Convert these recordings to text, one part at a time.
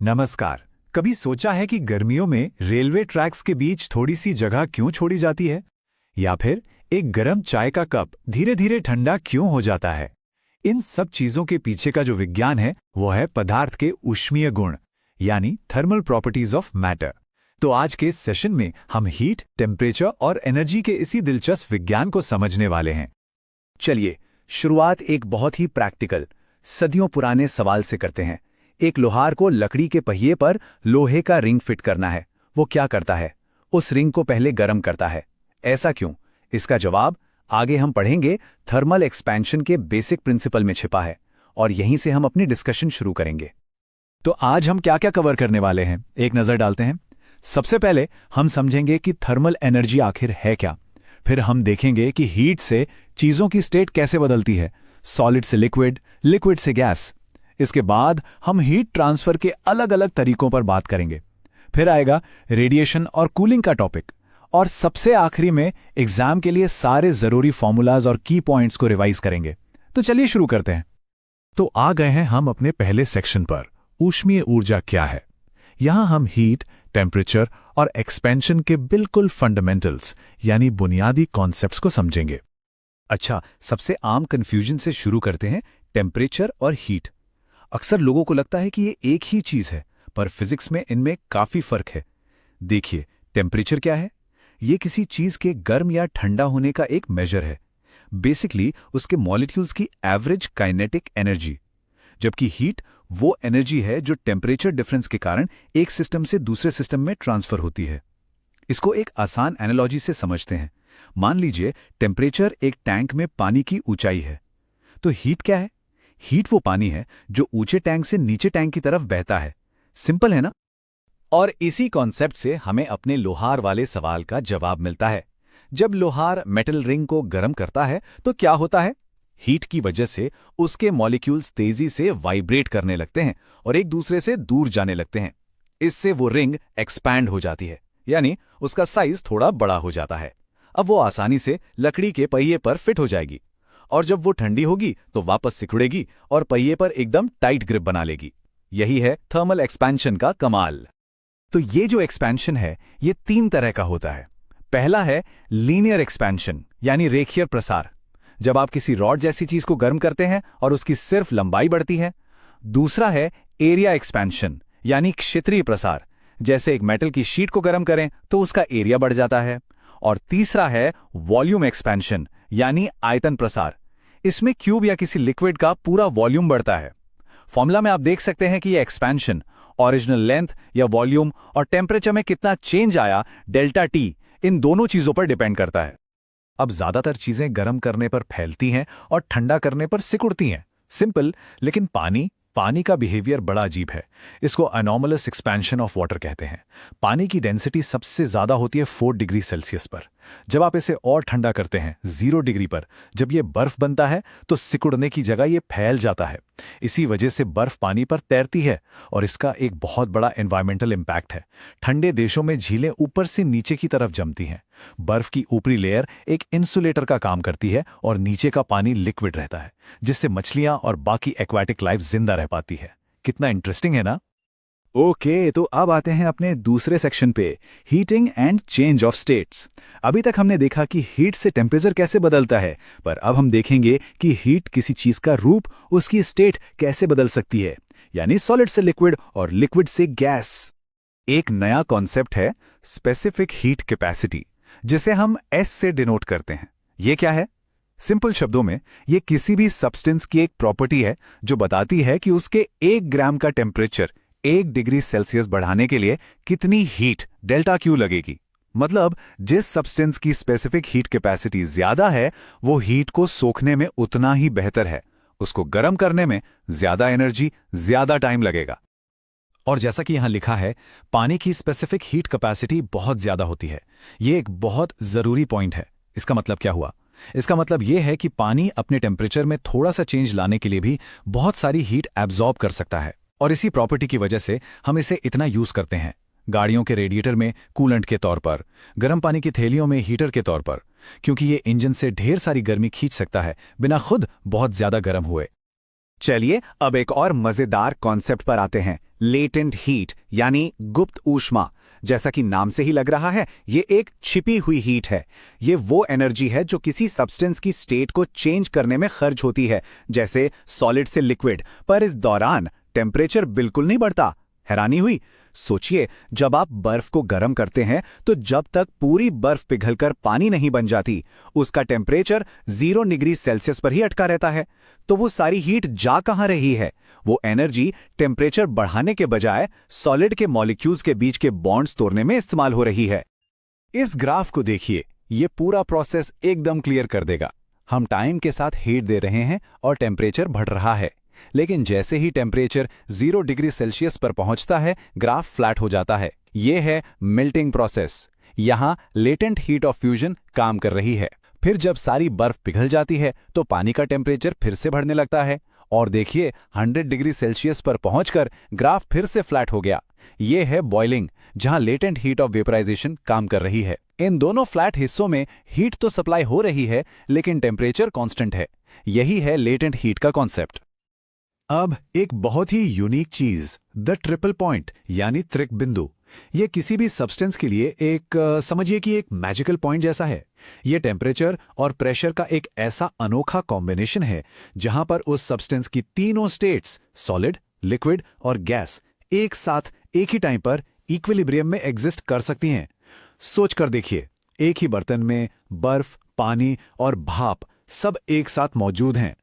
नमस्कार। कभी सोचा है कि गर्मियों में रेलवे ट्रैक्स के बीच थोड़ी सी जगह क्यों छोड़ी जाती है? या फिर एक गर्म चाय का कप धीरे धीरे ठंडा क्यों हो जाता है? इन सब चीजों के पीछे का जो विज्ञान है वो है पदार्थ के ऊष्मीय गुण, यानी थर्मल प्रॉपर्टीज ऑफ मैटर। तो आज के इस सेशन में हम हीट, टेम्परेचर और एनर्जी के इसी दिलचस्प विज्ञान को समझने वाले हैं। चलिए, शुरुआत एक बहुत ही प्रैक्टिकल, सदियों पुराने सवाल से करते हैं। एक लोहार को लकड़ी के पहिए पर लोहे का रिंग फिट करना है। वो क्या करता है? उस रिंग को पहले गर्म करता है। ऐसा क्यों? इसका जवाब आगे हम पढ़ेंगे। थर्मल एक्सपेंशन के बेसिक प्रिंसिपल में छिपा है और यहीं से हम अपनी डिस्कशन शुरू करेंगे। तो आज हम क्या क्या कवर करने वाले हैं, एक नजर डालते हैं। सबसे पहले हम समझेंगे कि थर्मल एनर्जी आखिर है क्या। फिर हम देखेंगे कि हीट से चीजों की स्टेट कैसे बदलती है, सॉलिड से लिक्विड, लिक्विड से गैस। इसके बाद हम हीट ट्रांसफर के अलग अलग तरीकों पर बात करेंगे। फिर आएगा रेडिएशन और कूलिंग का टॉपिक। और सबसे आखिरी में एग्जाम के लिए सारे जरूरी फॉर्मूलाज और की पॉइंट्स को रिवाइज करेंगे। तो चलिए शुरू करते हैं। तो आ गए हैं हम अपने पहले सेक्शन पर, ऊष्मीय ऊर्जा क्या है। यहां हम हीट, टेम्परेचर और एक्सपेंशन के बिल्कुल फंडामेंटल्स यानी बुनियादी कॉन्सेप्ट्स को समझेंगे। अच्छा, सबसे आम कंफ्यूजन से शुरू करते हैं, टेम्परेचर और हीट। अक्सर लोगों को लगता है कि ये एक ही चीज है, पर फिजिक्स में इनमें काफी फर्क है। देखिए, टेम्परेचर क्या है? ये किसी चीज के गर्म या ठंडा होने का एक मेजर है। बेसिकली उसके मॉलिक्यूल्स की एवरेज काइनेटिक एनर्जी। जबकि हीट वो एनर्जी है जो टेम्परेचर डिफरेंस के कारण एक सिस्टम से दूसरे सिस्टम में ट्रांसफर होती है। इसको एक आसान एनालॉजी से समझते हैं। मान लीजिए टेम्परेचर एक टैंक में पानी की ऊंचाई है, तो हीट क्या है? हीट वो पानी है जो ऊंचे टैंक से नीचे टैंक की तरफ बहता है। सिंपल है ना? और इसी कॉन्सेप्ट से हमें अपने लोहार वाले सवाल का जवाब मिलता है। जब लोहार मेटल रिंग को गर्म करता है तो क्या होता है? हीट की वजह से उसके मॉलिक्यूल्स तेजी से वाइब्रेट करने लगते हैं और एक दूसरे से दूर जाने लगते हैं। इससे वो रिंग एक्सपैंड हो जाती है, यानी उसका साइज थोड़ा बड़ा हो जाता है। अब वो आसानी से लकड़ी के पहिए पर फिट हो जाएगी और जब वो ठंडी होगी तो वापस सिकुड़ेगी और पहिए पर एकदम टाइट ग्रिप बना लेगी। यही है थर्मल एक्सपेंशन का कमाल। तो ये जो एक्सपेंशन है ये तीन तरह का होता है। पहला है लीनियर एक्सपेंशन, यानी रेखीय प्रसार। जब आप किसी रॉड जैसी चीज को गर्म करते हैं और उसकी सिर्फ लंबाई बढ़ती है। दूसरा है एरिया एक्सपेंशन, यानी क्षेत्रीय प्रसार। जैसे एक मेटल की शीट को गर्म करें तो उसका एरिया बढ़ जाता है। और तीसरा है वॉल्यूम एक्सपेंशन, यानी आयतन प्रसार। इसमें क्यूब या किसी लिक्विड का पूरा वॉल्यूम बढ़ता है। फॉर्मूला में आप देख सकते हैं कि यह एक्सपेंशन ओरिजिनल लेंथ या वॉल्यूम और टेम्परेचर में कितना चेंज आया, डेल्टा टी, इन दोनों चीजों पर डिपेंड करता है। अब ज्यादातर चीजें गर्म करने पर फैलती हैं और ठंडा करने पर सिकुड़ती हैं। सिंपल, लेकिन पानी का बिहेवियर बड़ा अजीब है। इसको अनोमलस एक्सपेंशन ऑफ वाटर कहते हैं। पानी की डेंसिटी सबसे ज्यादा होती है 4 डिग्री सेल्सियस पर। जब आप इसे और ठंडा करते हैं 0 डिग्री पर, जब ये बर्फ बनता है तो सिकुड़ने की जगह ये फैल जाता है। इसी वजह से बर्फ पानी पर तैरती है और इसका एक बहुत बड़ा एनवायरमेंटल इम्पैक्ट है। ठंडे देशों में झीलें ऊपर से नीचे की तरफ जमती हैं। बर्फ की ऊपरी लेयर एक इंसुलेटर का काम करती है और नीचे का पानी लिक्विड रहता है, जिससे मछलियां और बाकी एक्वाटिक लाइफ जिंदा रह पाती है। कितना इंटरेस्टिंग है ना? ओके, तो अब आते हैं अपने दूसरे सेक्शन पे, heating and change of states. अभी तक हमने देखा कि हीट से टेम्परेचर कैसे बदलता है, पर अब हम देखेंगे कि हीट किसी चीज का रूप, उसकी स्टेट कैसे बदल सकती है, यानी सॉलिड से लिक्विड और लिक्विड से गैस। एक नया कॉन्सेप्ट है स्पेसिफिक हीट कैपेसिटी, जिसे हम एस से डिनोट करते हैं। ये क्या है? सिंपल शब्दों में ये किसी भी सब्सटेंस की एक प्रॉपर्टी है जो बताती है कि उसके 1 ग्राम का टेम्परेचर 1 डिग्री सेल्सियस बढ़ाने के लिए कितनी हीट, डेल्टा क्यू, लगेगी। मतलब जिस सब्सटेंस की स्पेसिफिक हीट कैपेसिटी ज्यादा है वो हीट को सोखने में उतना ही बेहतर है। उसको गर्म करने में ज्यादा एनर्जी, ज्यादा टाइम लगेगा। और जैसा कि यहां लिखा है, पानी की स्पेसिफिक हीट कैपेसिटी बहुत ज्यादा होती है। ये एक बहुत जरूरी पॉइंट है। इसका मतलब क्या हुआ? इसका मतलब यह है कि पानी अपने टेम्परेचर में थोड़ा सा चेंज लाने के लिए भी बहुत सारी हीट एब्जॉर्ब कर सकता है। और इसी प्रॉपर्टी की वजह से हम इसे इतना यूज करते हैं। गाड़ियों के रेडिएटर में कूलेंट के तौर पर, गर्म पानी की थैलियों में हीटर के तौर पर, क्योंकि ये इंजन से ढेर सारी गर्मी खींच सकता है बिना खुद बहुत ज्यादा गर्म हुए। चलिए अब एक और मजेदार कॉन्सेप्ट पर आते हैं, लेटेंट हीट यानी गुप्त ऊष्मा। जैसा कि नाम से ही लग रहा है, ये एक छिपी हुई हीट है। ये वो एनर्जी है जो किसी सब्सटेंस की स्टेट को चेंज करने में खर्च होती है, जैसे सॉलिड से लिक्विड। पर इस दौरान टेम्परेचर बिल्कुल नहीं बढ़ता। हैरानी हुई? सोचिए, जब आप बर्फ को गर्म करते हैं तो जब तक पूरी बर्फ पिघलकर पानी नहीं बन जाती, उसका टेम्परेचर 0 डिग्री सेल्सियस पर ही अटका रहता है। तो वो सारी हीट जा कहां रही है? वो एनर्जी टेम्परेचर बढ़ाने के बजाय सॉलिड के मॉलिक्यूल्स के बीच के बॉन्ड्स तोड़ने में इस्तेमाल हो रही है। इस ग्राफ को देखिए, ये पूरा प्रोसेस एकदम क्लियर कर देगा। हम टाइम के साथ हीट दे रहे हैं और टेम्परेचर बढ़ रहा है, लेकिन जैसे ही टेम्परेचर 0 डिग्री सेल्सियस पर पहुंचता है, ग्राफ फ्लैट हो जाता है। ये है मेल्टिंग प्रोसेस। यहां लेटेंट हीट ऑफ फ्यूजन काम कर रही है। फिर जब सारी बर्फ पिघल जाती है तो पानी का टेम्परेचर फिर से बढ़ने लगता है और देखिए 100 डिग्री सेल्सियस पर पहुंचकर ग्राफ फिर से फ्लैट हो गया। ये है बॉइलिंग, जहां लेटेंट हीट ऑफ वेपराइजेशन काम कर रही है। इन दोनों फ्लैट हिस्सों में हीट तो सप्लाई हो रही है, लेकिन टेम्परेचर कांस्टेंट है। यही है लेटेंट हीट का कॉन्सेप्ट। अब एक बहुत ही यूनिक चीज, द ट्रिपल पॉइंट यानी त्रिक बिंदु। ये किसी भी सब्सटेंस के लिए एक समझिए कि एक मैजिकल पॉइंट जैसा है। ये टेम्परेचर और प्रेशर का एक ऐसा अनोखा कॉम्बिनेशन है जहां पर उस सब्सटेंस की तीनों स्टेट्स, सॉलिड, लिक्विड और गैस, एक साथ एक ही टाइम पर इक्विलिब्रियम में एग्जिस्ट कर सकती हैं। सोच कर देखिए, एक ही बर्तन में बर्फ, पानी और भाप सब एक साथ मौजूद हैं।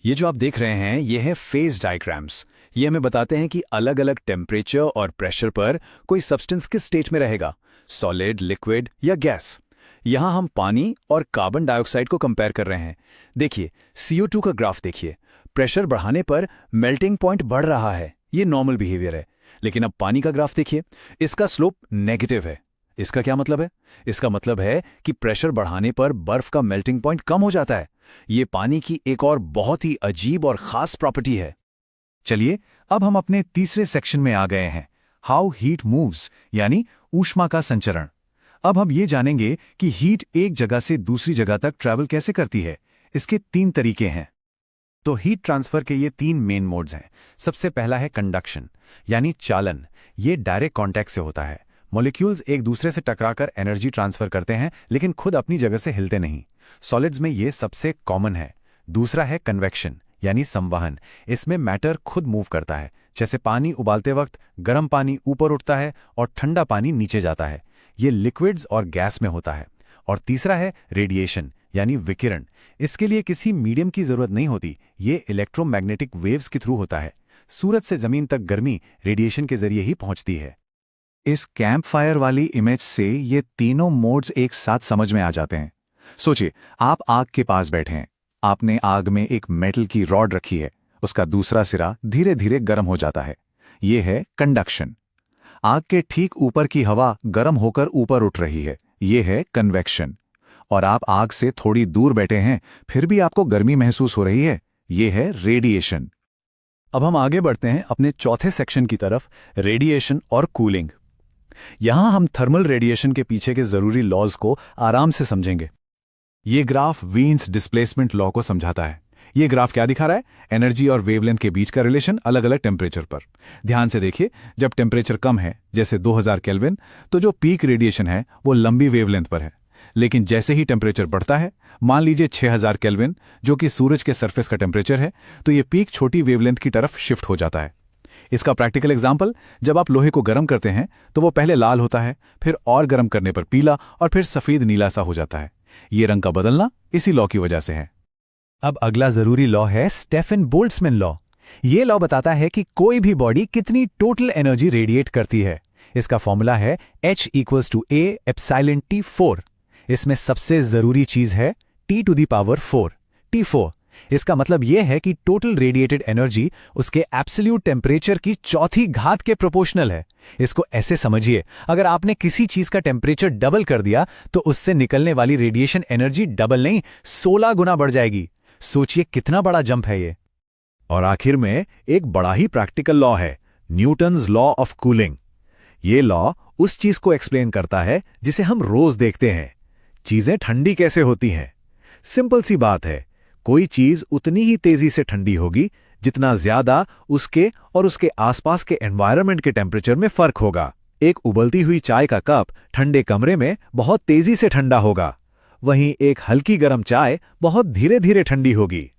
ये जो आप देख रहे हैं, ये है फेज डायग्राम्स। ये हमें बताते हैं कि अलग अलग टेम्परेचर और प्रेशर पर कोई सब्सटेंस किस स्टेट में रहेगा, सॉलिड, लिक्विड या गैस। यहां हम पानी और कार्बन डाइऑक्साइड को कंपेयर कर रहे हैं। देखिए, CO2 का ग्राफ देखिए। प्रेशर बढ़ाने पर मेल्टिंग पॉइंट बढ़ रहा है, ये नॉर्मल बिहेवियर है। लेकिन अब पानी का ग्राफ देखिए, इसका स्लोप नेगेटिव है। इसका क्या मतलब है? इसका मतलब है कि प्रेशर बढ़ाने पर बर्फ का मेल्टिंग पॉइंट कम हो जाता है। ये पानी की एक और बहुत ही अजीब और खास प्रॉपर्टी है। चलिए, अब हम अपने तीसरे सेक्शन में आ गए हैं, हाउ हीट मूव्स यानी ऊष्मा का संचरण। अब हम ये जानेंगे कि हीट एक जगह से दूसरी जगह तक ट्रैवल कैसे करती है। इसके 3 तरीके हैं। तो हीट ट्रांसफर के ये 3 मेन मोड्स हैं। सबसे पहला है कंडक्शन यानी चालन। ये डायरेक्ट कॉन्टैक्ट से होता है। मॉलिक्यूल्स एक दूसरे से टकराकर एनर्जी ट्रांसफर करते हैं, लेकिन खुद अपनी जगह से हिलते नहीं। सॉलिड्स में ये सबसे कॉमन है। दूसरा है कन्वेक्शन यानी संवहन। इसमें मैटर खुद मूव करता है। जैसे पानी उबालते वक्त गर्म पानी ऊपर उठता है और ठंडा पानी नीचे जाता है। ये लिक्विड्स और गैस में होता है। और तीसरा है रेडिएशन यानी विकिरण। इसके लिए किसी मीडियम की जरूरत नहीं होती। ये इलेक्ट्रोमैग्नेटिक वेव्स के थ्रू होता है। सूरज से जमीन तक गर्मी रेडिएशन के जरिए ही पहुंचती है। इस कैंप फायर वाली इमेज से ये तीनों मोड्स एक साथ समझ में आ जाते हैं। सोचिए, आप आग के पास बैठे हैं। आपने आग में एक मेटल की रॉड रखी है। उसका दूसरा सिरा धीरे धीरे गर्म हो जाता है। ये है कंडक्शन। आग के ठीक ऊपर की हवा गर्म होकर ऊपर उठ रही है। ये है कन्वेक्शन। और आप आग से थोड़ी दूर बैठे हैं, फिर भी आपको गर्मी महसूस हो रही है। ये है रेडिएशन। अब हम आगे बढ़ते हैं अपने चौथे सेक्शन की तरफ, रेडिएशन और कूलिंग। यहां हम थर्मल रेडिएशन के पीछे के जरूरी लॉज को आराम से समझेंगे। ये ग्राफ वीन्स डिस्प्लेसमेंट लॉ को समझाता है। ये ग्राफ क्या दिखा रहा है? एनर्जी और वेवलेंथ के बीच का रिलेशन अलग अलग टेम्परेचर पर। ध्यान से देखिए, जब टेम्परेचर कम है, जैसे 2000 केल्विन, तो जो पीक रेडिएशन है वो लंबी वेवलेंथ पर है। लेकिन जैसे ही टेम्परेचर बढ़ता है, मान लीजिए 6000 केल्विन, जो कि सूरज के सरफेस का टेम्परेचर है, तो ये पीक छोटी वेवलेंथ की तरफ शिफ्ट हो जाता है। इसका प्रैक्टिकल एग्जाम्पल, जब आप लोहे को गर्म करते हैं तो वो पहले लाल होता है, फिर और गर्म करने पर पीला और फिर सफेद नीला सा हो जाता है। ये रंग का बदलना इसी लॉ की वजह से है। अब अगला जरूरी लॉ है स्टेफन बोल्ट्जमैन लॉ। ये लॉ बताता है कि कोई भी बॉडी कितनी टोटल एनर्जी रेडिएट करती है। इसका फॉर्मूला है H = A एप्सिलॉन T4। इसमें सबसे जरूरी चीज है T⁴ T4। इसका मतलब यह है कि टोटल रेडिएटेड एनर्जी उसके एब्सोल्यूट टेम्परेचर की चौथी घात के प्रोपोर्शनल है। इसको ऐसे समझिए, अगर आपने किसी चीज का टेम्परेचर डबल कर दिया तो उससे निकलने वाली रेडिएशन एनर्जी डबल नहीं 16 गुना बढ़ जाएगी। सोचिए कितना बड़ा जंप है ये। और आखिर में एक बड़ा ही प्रैक्टिकल लॉ है, न्यूटन्स लॉ ऑफ कूलिंग। ये लॉ उस चीज को एक्सप्लेन करता है जिसे हम रोज देखते हैं। चीजें ठंडी कैसे होती हैं? सिंपल सी बात है, कोई चीज उतनी ही तेजी से ठंडी होगी जितना ज्यादा उसके और उसके आसपास के एनवायरनमेंट के टेम्परेचर में फर्क होगा। एक उबलती हुई चाय का कप ठंडे कमरे में बहुत तेजी से ठंडा होगा, वहीं एक हल्की गर्म चाय बहुत धीरे धीरे ठंडी होगी।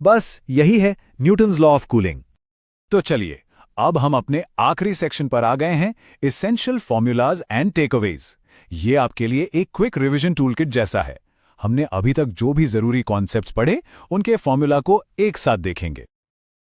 बस यही है न्यूटन्स लॉ ऑफ कूलिंग। तो चलिए, अब हम अपने आखिरी सेक्शन पर आ गए हैं, एसेंशियल फॉर्मूलाज एंड टेकअवेज। ये आपके लिए एक क्विक रिवीजन टूलकिट जैसा है। हमने अभी तक जो भी जरूरी कॉन्सेप्ट्स पढ़े, उनके फॉर्मूला को एक साथ देखेंगे।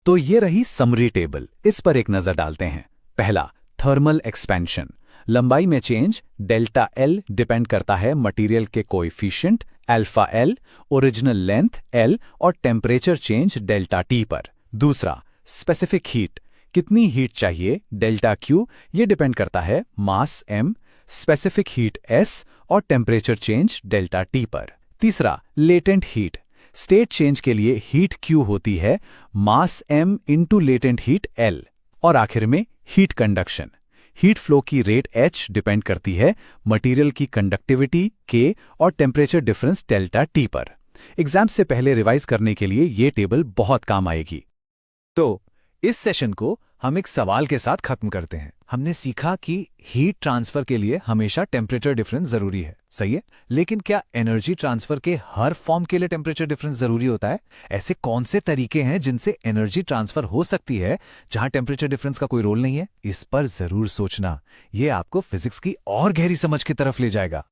तो ये रही समरी टेबल, इस पर एक नजर डालते हैं। पहला, थर्मल एक्सपेंशन। लंबाई में चेंज डेल्टा एल डिपेंड करता है मटेरियल के coefficient alpha L, original length L और टेम्परेचर चेंज डेल्टा टी पर। दूसरा, स्पेसिफिक हीट। कितनी हीट चाहिए डेल्टा क्यू, ये डिपेंड करता है mass M, specific heat S और टेम्परेचर चेंज डेल्टा टी पर। तीसरा, लेटेंट हीट। स्टेट चेंज के लिए हीट क्यू होती है mass M into latent heat L. और आखिर में हीट कंडक्शन। हीट फ्लो की रेट एच डिपेंड करती है मटेरियल की कंडक्टिविटी के और टेम्परेचर डिफरेंस डेल्टा टी पर। एग्जाम से पहले रिवाइज करने के लिए ये टेबल बहुत काम आएगी। तो इस सेशन को हम एक सवाल के साथ खत्म करते हैं। हमने सीखा कि हीट ट्रांसफर के लिए हमेशा टेम्परेचर डिफरेंस जरूरी है, सही है? लेकिन क्या एनर्जी ट्रांसफर के हर फॉर्म के लिए टेम्परेचर डिफरेंस जरूरी होता है? ऐसे कौन से तरीके हैं जिनसे एनर्जी ट्रांसफर हो सकती है जहां टेम्परेचर डिफरेंस का कोई रोल नहीं है? इस पर जरूर सोचना, यह आपको फिजिक्स की और गहरी समझ की तरफ ले जाएगा।